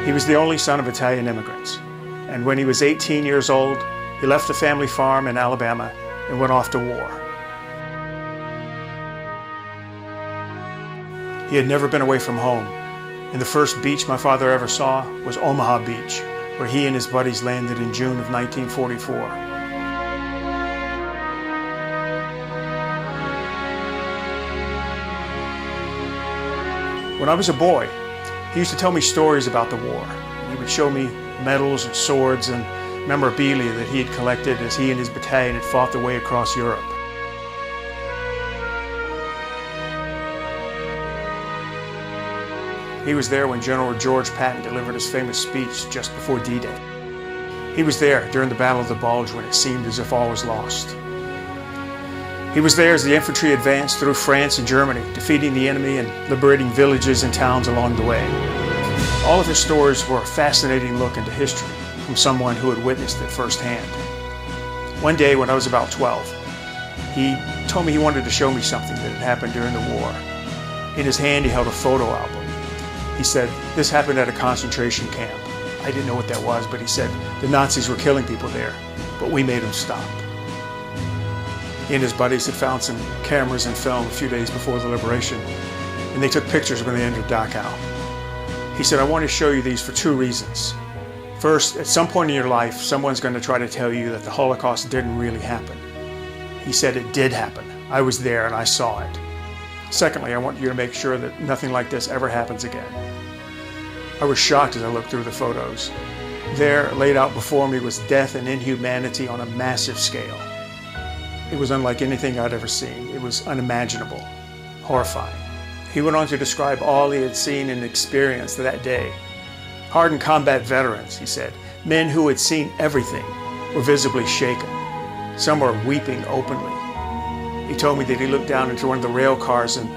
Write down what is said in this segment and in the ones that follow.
He was the only son of Italian immigrants, and when he was 18 years old, he left the family farm in Alabama and went off to war. He had never been away from home, and the first beach my father ever saw was Omaha Beach, where he and his buddies landed in June of 1944. When I was a boy, he used to tell me stories about the war. He would show me medals and swords and memorabilia that he had collected as he and his battalion had fought their way across Europe. He was there when General George Patton delivered his famous speech just before D-Day. He was there during the Battle of the Bulge when it seemed as if all was lost. He was there as the infantry advanced through France and Germany, defeating the enemy and liberating villages and towns along the way. All of his stories were a fascinating look into history from someone who had witnessed it firsthand. One day when I was about 12, he told me he wanted to show me something that had happened during the war. In his hand he held a photo album. He said, "This happened at a concentration camp." I didn't know what that was, but he said the Nazis were killing people there, but we made them stop. He and his buddies had found some cameras and film a few days before the liberation, and they took pictures when they entered Dachau. He said, "I want to show you these for two reasons. First, at some point in your life, someone's going to try to tell you that the Holocaust didn't really happen." He said it did happen. I was there and I saw it. Secondly, I want you to make sure that nothing like this ever happens again. I was shocked as I looked through the photos. There, laid out before me, was death and inhumanity on a massive scale. It was unlike anything I'd ever seen. It was unimaginable, horrifying. He went on to describe all he had seen and experienced that day. Hardened combat veterans, he said, men who had seen everything, were visibly shaken. Some were weeping openly. He told me that he looked down into one of the rail cars and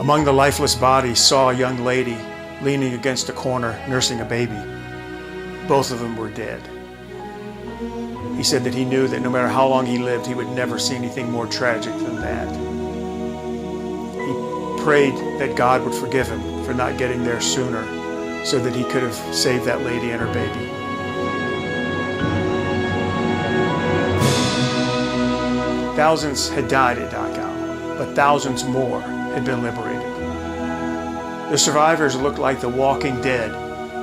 among the lifeless bodies saw a young lady leaning against a corner nursing a baby. Both of them were dead. He said that he knew that no matter how long he lived, he would never see anything more tragic than that. He prayed that God would forgive him for not getting there sooner so that he could have saved that lady and her baby. Thousands had died at Dachau, but thousands more had been liberated. The survivors looked like the walking dead,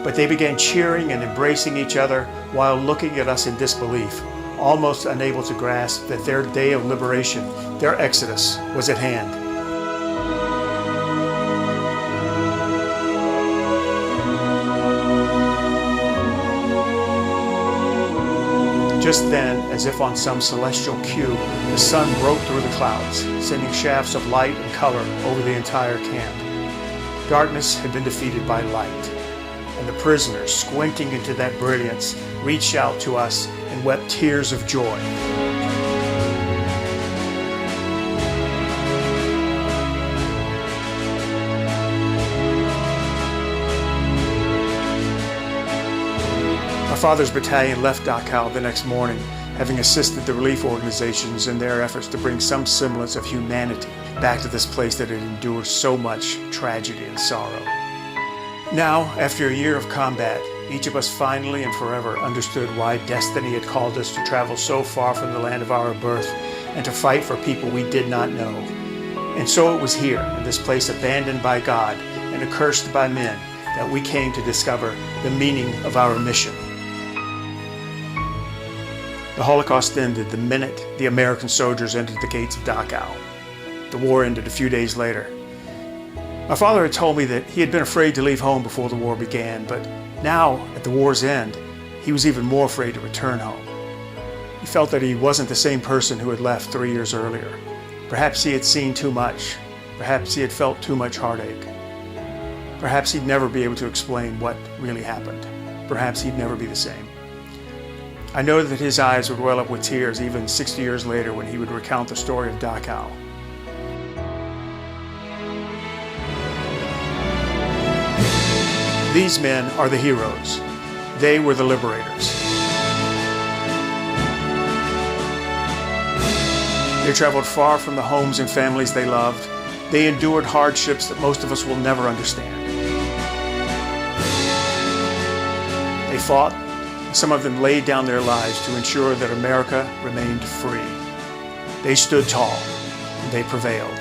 but they began cheering and embracing each other while looking at us in disbelief, almost unable to grasp that their day of liberation, their exodus, was at hand. Just then, as if on some celestial cue, the sun broke through the clouds, sending shafts of light and color over the entire camp. Darkness had been defeated by light, and the prisoners, squinting into that brilliance, reached out to us and wept tears of joy. My father's battalion left Dachau the next morning, having assisted the relief organizations in their efforts to bring some semblance of humanity back to this place that had endured so much tragedy and sorrow. Now, after a year of combat, each of us finally and forever understood why destiny had called us to travel so far from the land of our birth and to fight for people we did not know. And so it was here, in this place abandoned by God and accursed by men, that we came to discover the meaning of our mission. The Holocaust ended the minute the American soldiers entered the gates of Dachau. The war ended a few days later. My father had told me that he had been afraid to leave home before the war began, but now, at the war's end, he was even more afraid to return home. He felt that he wasn't the same person who had left 3 years earlier. Perhaps he had seen too much. Perhaps he had felt too much heartache. Perhaps he'd never be able to explain what really happened. Perhaps he'd never be the same. I know that his eyes would well up with tears even 60 years later when he would recount the story of Dachau. These men are the heroes. They were the liberators. They traveled far from the homes and families they loved. They endured hardships that most of us will never understand. fought, and some of them laid down their lives to ensure that America remained free. They stood tall, and they prevailed.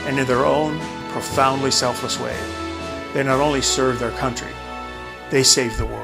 And in their own profoundly selfless way, they not only served their country, they saved the world.